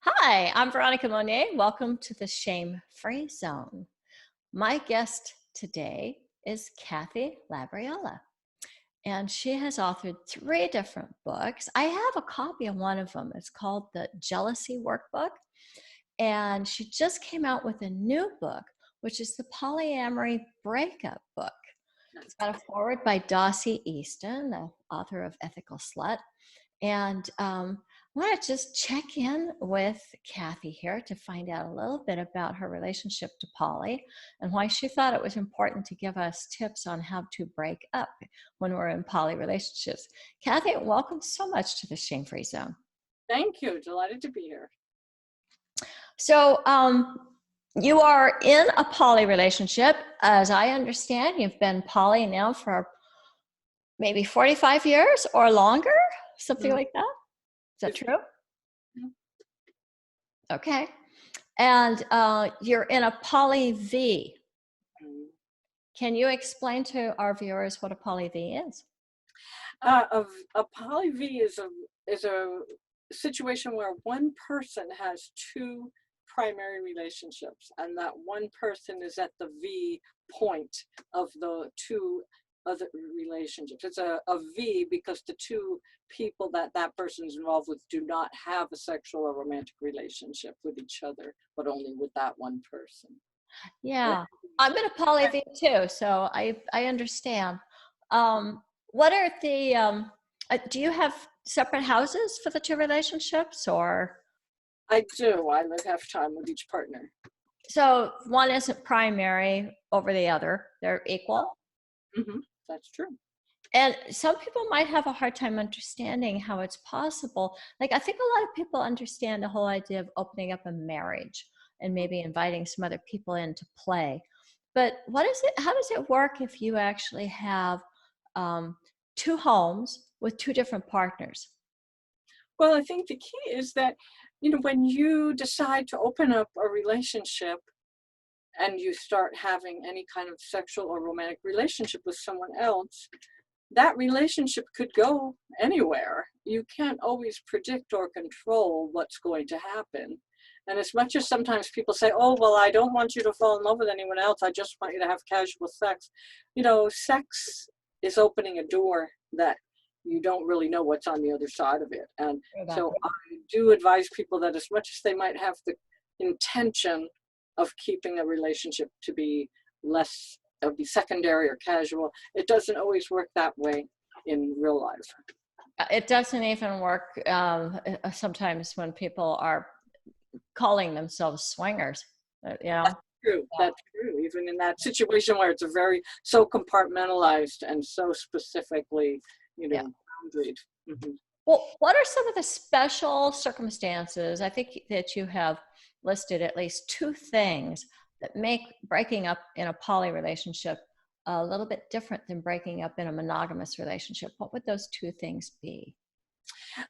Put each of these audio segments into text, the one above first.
Hi, I'm Veronica Monet. Welcome to the Shame-Free Zone. My guest today is Kathy Labriola, and she has authored 3 different books. I have a copy of one of them. It's called the Jealousy Workbook, and she just came out with a new book, which is the Polyamory Break-up Book. It's got a foreword by Dossie Easton, the author of Ethical Slut. And I want to just check in with Kathy here to find out a little bit about her relationship to poly and why she thought it was important to give us tips on how to break up when we're in poly relationships. Kathy, welcome so much to the Shame-Free Zone. Thank you. Delighted to be here. So you are in a poly relationship. As I understand, you've been poly now for maybe 45 years or longer, something like that. Is that true? Okay. And you're in a poly V. Can you explain to our viewers what a poly V is? A poly V is a situation where one person has two primary relationships, and that one person is at the V point of the two other relationships. It's a V because the two people that person is involved with do not have a sexual or romantic relationship with each other, but only with that one person. Yeah, I'm in a poly V too, so I understand. What are the, do you have separate houses for the 2 relationships, or? I do. I live half time with each partner. So one isn't primary over the other, they're equal? That's true. And some people might have a hard time understanding how it's possible. Like, I think a lot of people understand the whole idea of opening up a marriage and maybe inviting some other people in to play. But what is it? How does it work if you actually have 2 homes with 2 different partners? Well, I think the key is that, when you decide to open up a relationship and you start having any kind of sexual or romantic relationship with someone else, that relationship could go anywhere. You can't always predict or control what's going to happen. And as much as sometimes people say, oh, well, I don't want you to fall in love with anyone else, I just want you to have casual sex. Sex is opening a door that you don't really know what's on the other side of it. And so I do advise people that as much as they might have the intention of keeping a relationship to be less, be secondary or casual, it doesn't always work that way in real life. It doesn't even work sometimes when people are calling themselves swingers, That's true. That's true. Even in that situation where it's a very so compartmentalized and so specifically, boundaried. Well, what are some of the special circumstances? I think that you have listed at least 2 things that make breaking up in a poly relationship a little bit different than breaking up in a monogamous relationship. What would those 2 things be?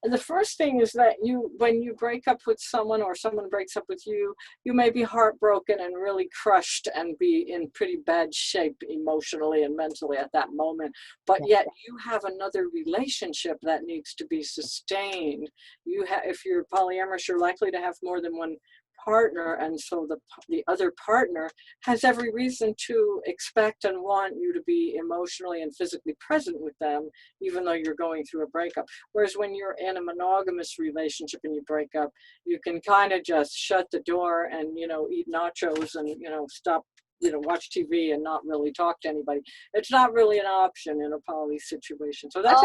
The first thing is that when you break up with someone or someone breaks up with you, you may be heartbroken and really crushed and be in pretty bad shape emotionally and mentally at that moment. But yet you have another relationship that needs to be sustained. If you're polyamorous, you're likely to have more than one partner, and so the other partner has every reason to expect and want you to be emotionally and physically present with them, even though you're going through a breakup. Whereas when you're in a monogamous relationship and you break up, you can kind of just shut the door and eat nachos and stop, watch TV and not really talk to anybody. It's not really an option in a poly situation. So that's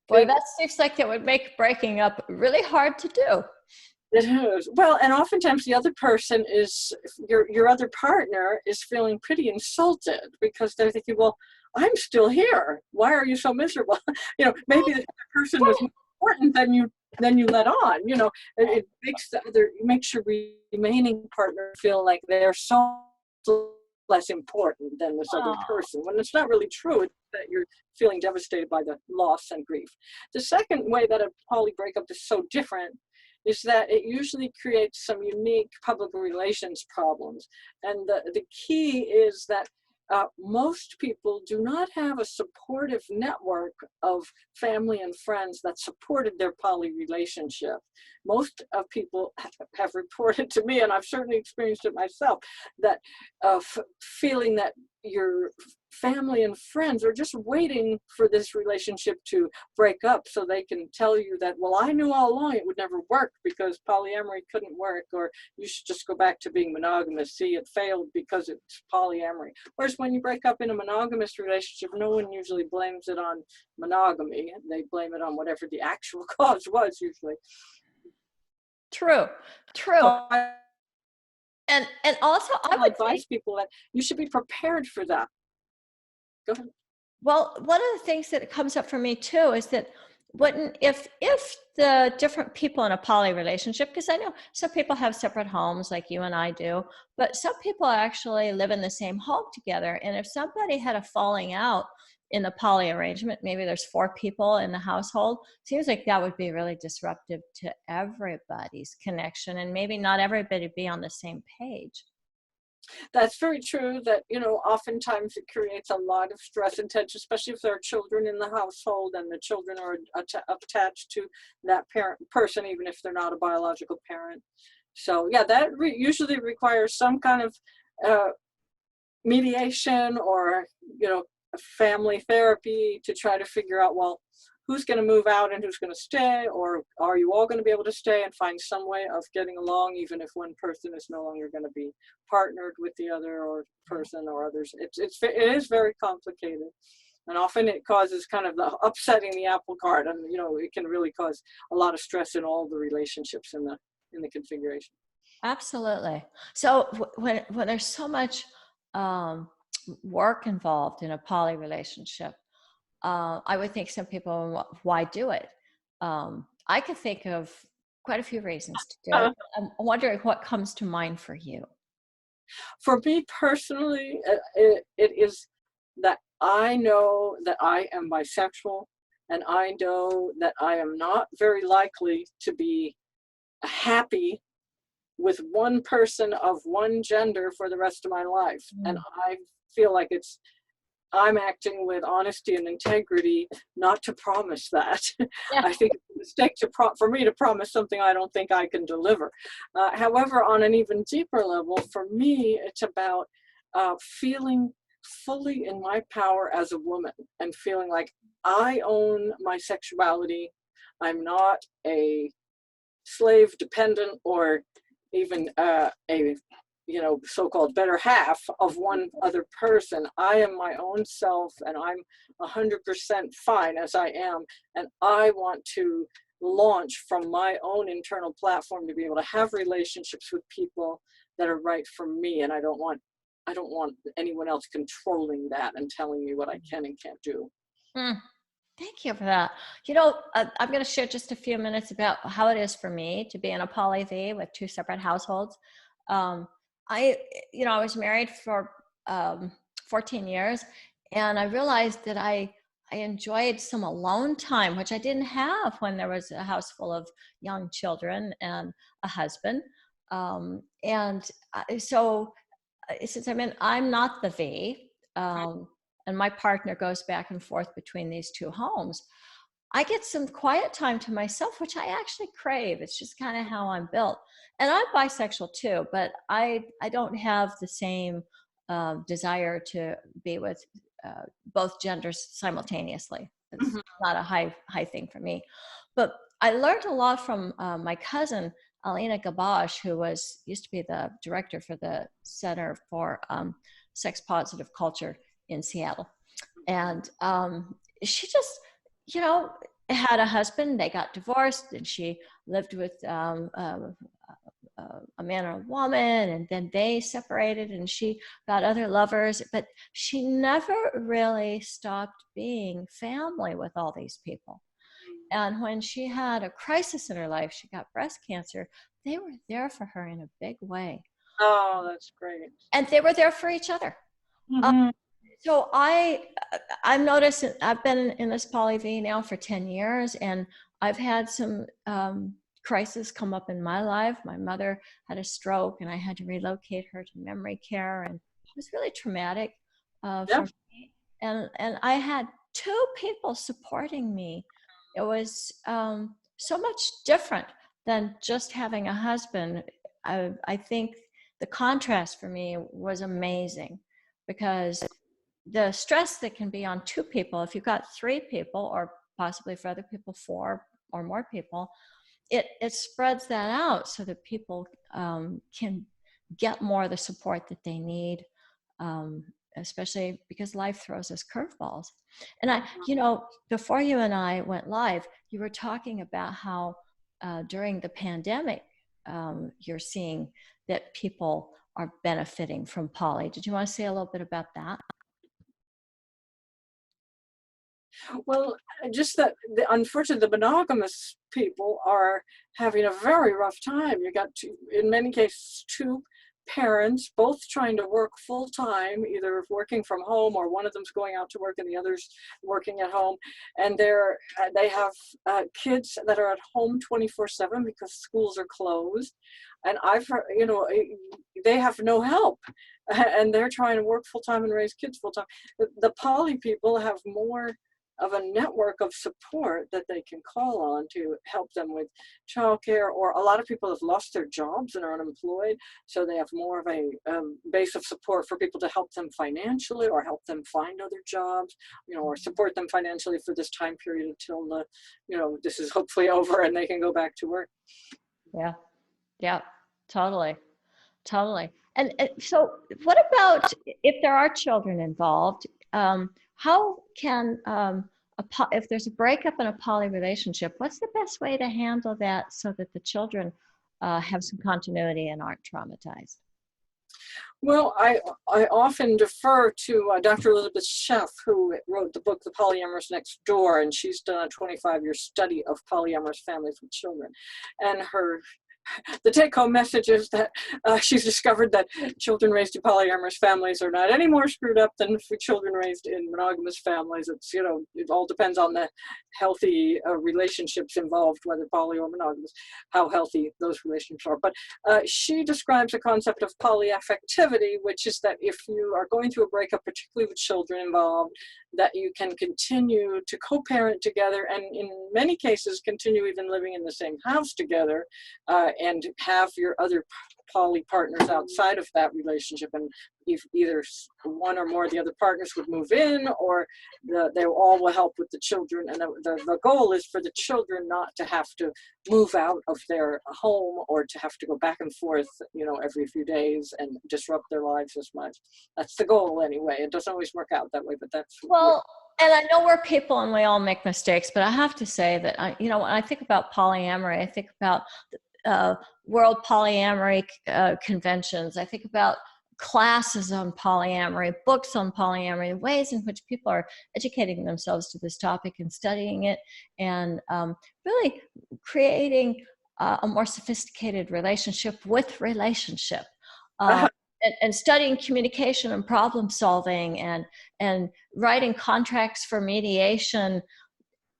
boy, that seems like it would make breaking up really hard to do. It is. Well, and oftentimes the other person is, your other partner is feeling pretty insulted because they're thinking, well, I'm still here. Why are you so miserable? Maybe the other person was more important than you let on. It makes your remaining partner feel like they're so less important than this other person, when it's not really true. It's that you're feeling devastated by the loss and grief. The second way that a poly breakup is so different is that it usually creates some unique public relations problems. And the key is that most people do not have a supportive network of family and friends that supported their poly relationship. Most of people have reported to me, and I've certainly experienced it myself, that feeling that your family and friends are just waiting for this relationship to break up so they can tell you that, well, I knew all along it would never work because polyamory couldn't work, or you should just go back to being monogamous. See, it failed because it's polyamory. Whereas when you break up in a monogamous relationship, no one usually blames it on monogamy. They blame it on whatever the actual cause was usually. True, true. I And also I would advise people that you should be prepared for that. Go ahead. well, one of the things that comes up for me too is that if the different people in a poly relationship, because I know some people have separate homes like you and I do, but some people actually live in the same home together. And if somebody had a falling out in the poly arrangement, maybe there's 4 people in the household, seems like that would be really disruptive to everybody's connection, and maybe not everybody be on the same page. That's very true, that, oftentimes it creates a lot of stress and tension, especially if there are children in the household and the children are attached to that person, even if they're not a biological parent. So yeah, that usually requires some kind of mediation or, family therapy to try to figure out, well, who's going to move out and who's going to stay, or are you all going to be able to stay and find some way of getting along, even if one person is no longer going to be partnered with the other or person or others. It is very complicated, and often it causes kind of the upsetting the apple cart, and it can really cause a lot of stress in all the relationships in the configuration. Absolutely. So when there's so much work involved in a poly relationship, I would think some people, why do it? I could think of quite a few reasons to do it. I'm wondering what comes to mind for you. For me personally, it is that I know that I am bisexual, and I know that I am not very likely to be happy with one person of one gender for the rest of my life. And I feel like I'm acting with honesty and integrity not to promise that. Yeah. I think it's a mistake for me to promise something I don't think I can deliver. However, on an even deeper level, for me, it's about feeling fully in my power as a woman and feeling like I own my sexuality. I'm not a slave dependent or even a so-called better half of one other person. I am my own self, and I'm 100% fine as I am, and I want to launch from my own internal platform to be able to have relationships with people that are right for me, and I don't want anyone else controlling that and telling me what I can and can't do. Thank you for that. I'm going to share just a few minutes about how it is for me to be in a poly V with 2 separate households. I was married for 14 years, and I realized that I enjoyed some alone time, which I didn't have when there was a house full of young children and a husband. So since I'm not the V, and my partner goes back and forth between these 2 homes, I get some quiet time to myself, which I actually crave. It's just kind of how I'm built. And I'm bisexual too, but I don't have the same desire to be with both genders simultaneously. It's not a high thing for me. But I learned a lot from my cousin, Alina Gabosh, who used to be the director for the Center for Sex Positive Culture in Seattle. And she just, had a husband. They got divorced, and she lived with a man and a woman, and then they separated, and she got other lovers, but she never really stopped being family with all these people. And when she had a crisis in her life, she got breast cancer, they were there for her in a big way. Oh, that's great. And they were there for each other. So I've noticed, I've been in this poly V now for 10 years, and I've had some crises come up in my life. My mother had a stroke, and I had to relocate her to memory care, and it was really traumatic. Yeah. for me. And I had two people supporting me. It was so much different than just having a husband. I think the contrast for me was amazing, because the stress that can be on two people, if you've got three people, or possibly for other people, four or more people, it spreads that out so that people can get more of the support that they need, um, especially because life throws us curveballs. And before you and I went live, you were talking about how during the pandemic, you're seeing that people are benefiting from poly. Did you want to say a little bit about that? Well, just that unfortunately, the monogamous people are having a very rough time. You got two, in many cases, two parents both trying to work full time, either working from home or one of them's going out to work and the other's working at home, and they have kids that are at home 24/7 because schools are closed, and I've heard, they have no help, and they're trying to work full time and raise kids full time. The poly people have more of a network of support that they can call on to help them with childcare, or a lot of people have lost their jobs and are unemployed, so they have more of a base of support for people to help them financially or help them find other jobs, or support them financially for this time period until this is hopefully over and they can go back to work. Yeah, yeah, totally. Totally. And so what about if there are children involved? How can, if there's a breakup in a poly relationship, what's the best way to handle that so that the children have some continuity and aren't traumatized? Well, I often defer to Dr. Elizabeth Sheff, who wrote the book The Polyamorous Next Door, and she's done a 25-year study of polyamorous families with children. And the take-home message is that she's discovered that children raised in polyamorous families are not any more screwed up than for children raised in monogamous families. It's, it all depends on the healthy relationships involved, whether poly or monogamous, how healthy those relationships are. But she describes a concept of polyaffectivity, which is that if you are going through a breakup, particularly with children involved, that you can continue to co-parent together, and in many cases continue even living in the same house together, and have your other poly partners outside of that relationship, and if either one or more of the other partners would move in, or they all will help with the children. And the goal is for the children not to have to move out of their home or to have to go back and forth, every few days and disrupt their lives as much. That's the goal anyway. It doesn't always work out that way, but that's well. And I know we're people and we all make mistakes, but I have to say that when I think about polyamory, I think about World Polyamory conventions. I think about classes on polyamory, books on polyamory, ways in which people are educating themselves to this topic and studying it, and really creating a more sophisticated relationship with relationship. And studying communication and problem solving, and writing contracts for mediation.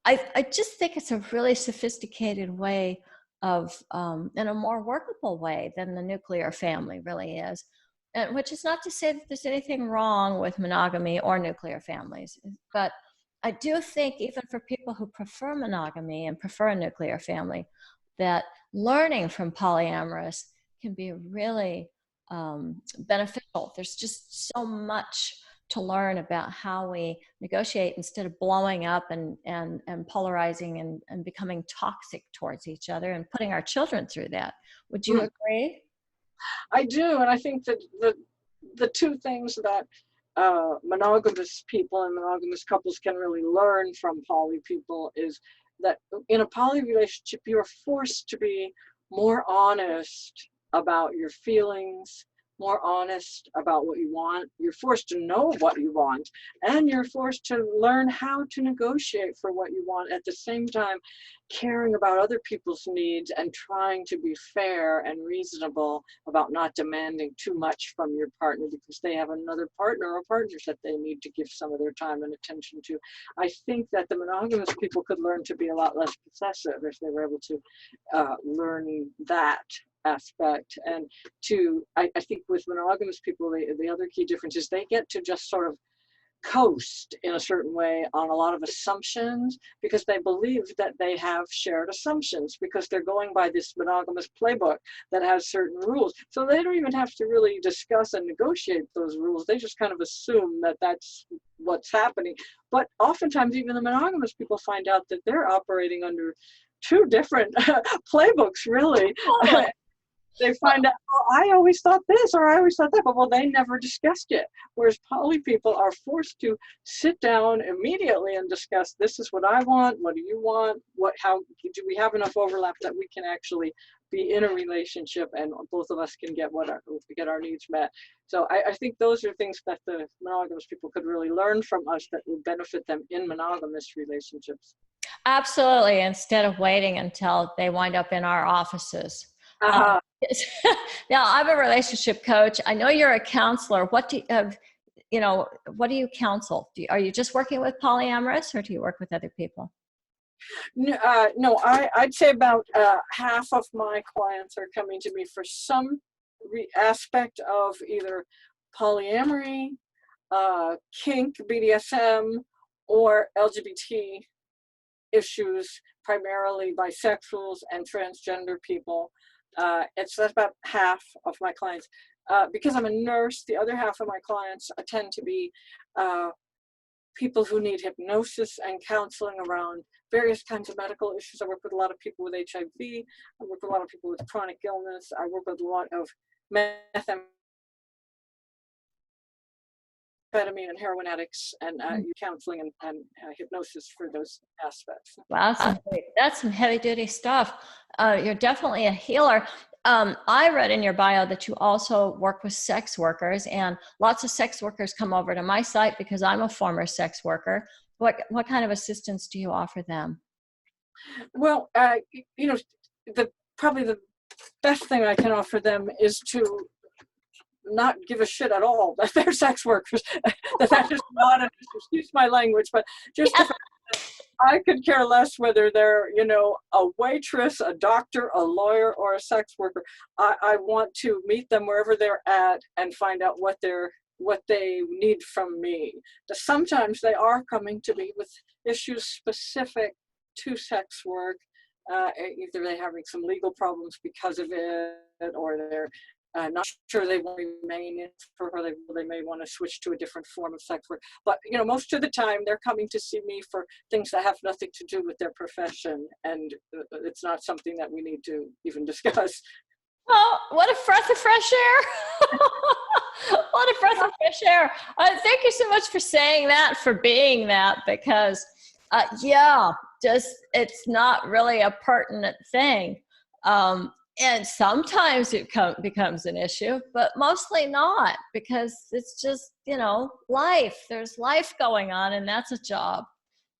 I just think it's a really sophisticated way of, in a more workable way than the nuclear family really is. And which is not to say that there's anything wrong with monogamy or nuclear families, but I do think even for people who prefer monogamy and prefer a nuclear family, that learning from polyamorous can be really beneficial. There's just so much to learn about how we negotiate instead of blowing up and polarizing and becoming toxic towards each other and putting our children through that. Would you agree? I do, and I think that the two things that monogamous people and monogamous couples can really learn from poly people is that in a poly relationship, you are forced to be more honest about your feelings, more honest about what you want. You're forced to know what you want, and you're forced to learn how to negotiate for what you want, at the same time caring about other people's needs and trying to be fair and reasonable about not demanding too much from your partner because they have another partner or partners that they need to give some of their time and attention to. I think that the monogamous people could learn to be a lot less possessive if they were able to learn that aspect. And I think with monogamous people, the other key difference is they get to just sort of coast in a certain way on a lot of assumptions because they believe that they have shared assumptions because they're going by this monogamous playbook that has certain rules. So they don't even have to really discuss and negotiate those rules. They just kind of assume that that's what's happening. But oftentimes even the monogamous people find out that they're operating under two different playbooks, really. Totally. They find out, oh, I always thought this or I always thought that, but well, they never discussed it. Whereas poly people are forced to sit down immediately and discuss, this is what I want, what do you want, how do we have enough overlap that we can actually be in a relationship and both of us can get get our needs met. So I think those are things that the monogamous people could really learn from us that would benefit them in monogamous relationships. Absolutely. Instead of waiting until they wind up in our offices. Uh-huh. Now, I'm a relationship coach. I know you're a counselor. What do what do you counsel? Are you just working with polyamorous, or do you work with other people? No, I'd say about half of my clients are coming to me for some aspect of either polyamory, kink, BDSM, or LGBT issues, primarily bisexuals and transgender people. That's about half of my clients. Because I'm a nurse, the other half of my clients tend to be people who need hypnosis and counseling around various kinds of medical issues. I work with a lot of people with HIV. I work with a lot of people with chronic illness. I work with a lot of methamphetamine and heroin addicts, and counseling and hypnosis for those aspects. Wow, that's some heavy duty stuff. You're definitely a healer. I read in your bio that you also work with sex workers, and lots of sex workers come over to my site because I'm a former sex worker. What kind of assistance do you offer them? Well, probably the best thing I can offer them is to not give a shit at all that they're sex workers. That is not an issue. Excuse my language, but just the fact that I could care less whether they're, a waitress, a doctor, a lawyer, or a sex worker. I want to meet them wherever they're at and find out what they need from me. Sometimes they are coming to me with issues specific to sex work. Either they're having some legal problems because of it, or they're not sure they want to remain in for her. They may want to switch to a different form of sex work. But most of the time they're coming to see me for things that have nothing to do with their profession, and it's not something that we need to even discuss. Oh, what a breath of fresh air. What a breath of fresh air. Thank you so much for saying that, for being that, because it's not really a pertinent thing. And sometimes it becomes an issue, but mostly not, because it's just, life. There's life going on, and that's a job.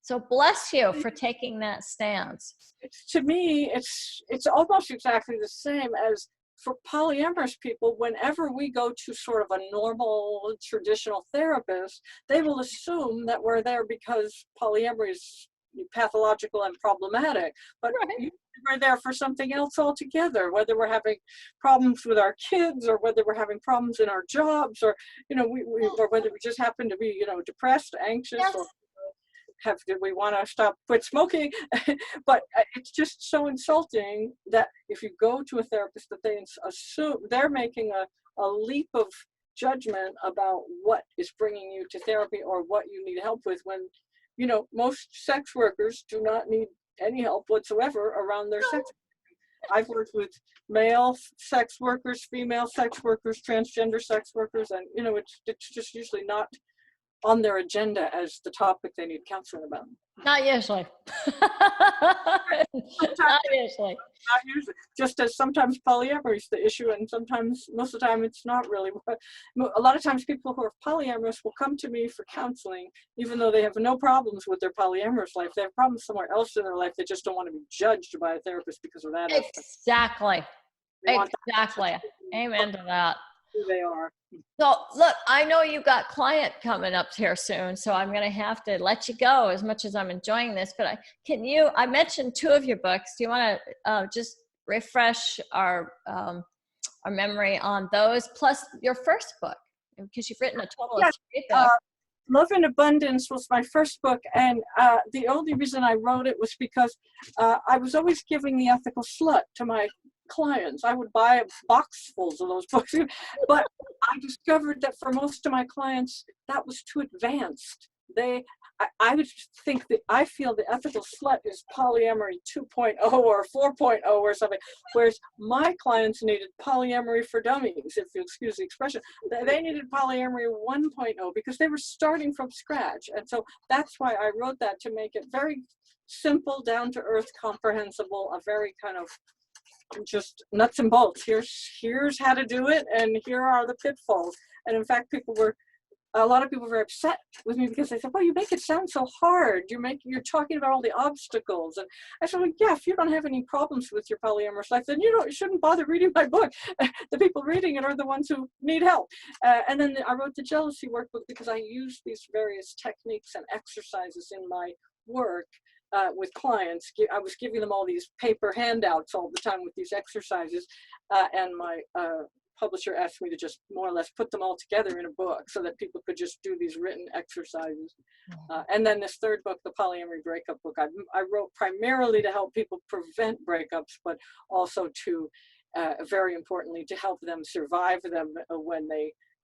So bless you for taking that stance. To me, it's almost exactly the same as for polyamorous people. Whenever we go to sort of a normal, traditional therapist, they will assume that we're there because polyamory is pathological and problematic. But Right. we're there for something else altogether, whether we're having problems with our kids or whether we're having problems in our jobs, or or whether we just happen to be depressed, anxious, Yes. or did we want to quit smoking. But it's just so insulting that if you go to a therapist, that they assume they're making a leap of judgment about what is bringing you to therapy or what you need help with, when most sex workers do not need any help whatsoever around their sex. I've worked with male sex workers, female sex workers, transgender sex workers, and it's just usually not on their agenda as the topic they need counseling about. Not usually. Not usually. Not usually. Just as sometimes polyamory is the issue, and most of the time, it's not really. A lot of times people who are polyamorous will come to me for counseling, even though they have no problems with their polyamorous life. They have problems somewhere else in their life. They just don't want to be judged by a therapist because of that. Exactly. Exactly. Amen to that. Who they are. So look, I know you got client coming up here soon, so I'm going to have to let you go as much as I'm enjoying this. But I mentioned two of your books. Do you want to just refresh our memory on those, plus your first book, because you've written a total of 3 books. Love in Abundance was my first book, and the only reason I wrote it was because I was always giving the ethical slut to my clients. I would buy boxfuls of those books, but I discovered that for most of my clients, that was too advanced. I would think that I feel the ethical slut is polyamory 2.0 or 4.0 or something, whereas my clients needed polyamory for dummies, if you excuse the expression. They needed polyamory 1.0 because they were starting from scratch. And so that's why I wrote that, to make it very simple, down to earth, comprehensible, a very kind of just nuts and bolts. Here's how to do it, and here are the pitfalls. And in fact, a lot of people were upset with me because they said, "Well, you make it sound so hard. You're talking about all the obstacles." And I said, "Well, yeah, if you don't have any problems with your polyamorous life, then you shouldn't bother reading my book. The people reading it are the ones who need help." And then I wrote the jealousy workbook because I used these various techniques and exercises in my work with clients. I was giving them all these paper handouts all the time with these exercises, and my publisher asked me to just more or less put them all together in a book so that people could just do these written exercises. And then this third book, the Polyamory Break-up Book, I wrote primarily to help people prevent breakups, but also to, very importantly, to help them survive them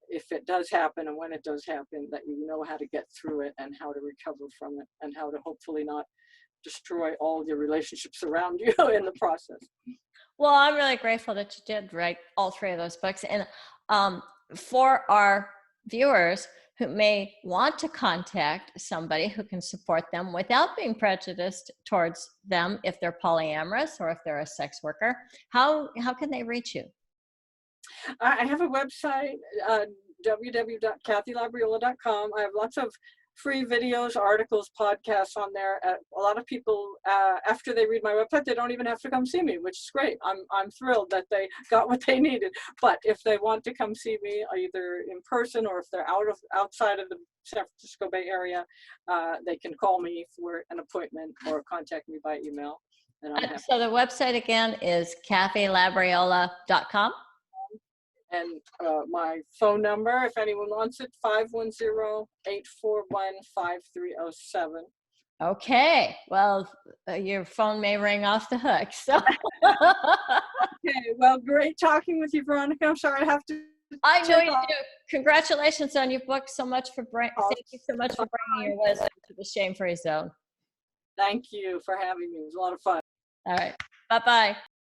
if it does happen, and when it does happen, that you know how to get through it and how to recover from it and how to hopefully not destroy all your relationships around you in the process. Well, I'm really grateful that you did write all three of those books. And for our viewers who may want to contact somebody who can support them without being prejudiced towards them, if they're polyamorous or if they're a sex worker, how can they reach you? I have a website, www.kathylabriola.com. I have lots of free videos, articles, podcasts on there. A lot of people, after they read my website, they don't even have to come see me, which is great. I'm thrilled that they got what they needed. But if they want to come see me, either in person or if they're outside of the San Francisco Bay Area, they can call me for an appointment or contact me by email. And so the website again is kathylabriola.com. And my phone number, if anyone wants it, 510-841-5307. Okay. Well, your phone may ring off the hook. So. Okay. Well, great talking with you, Veronica. I'm sorry I have to. I know you do. Congratulations on your book. Thank you so much for bringing your wisdom to the Shame-Free Zone. Thank you for having me. It was a lot of fun. All right. Bye-bye.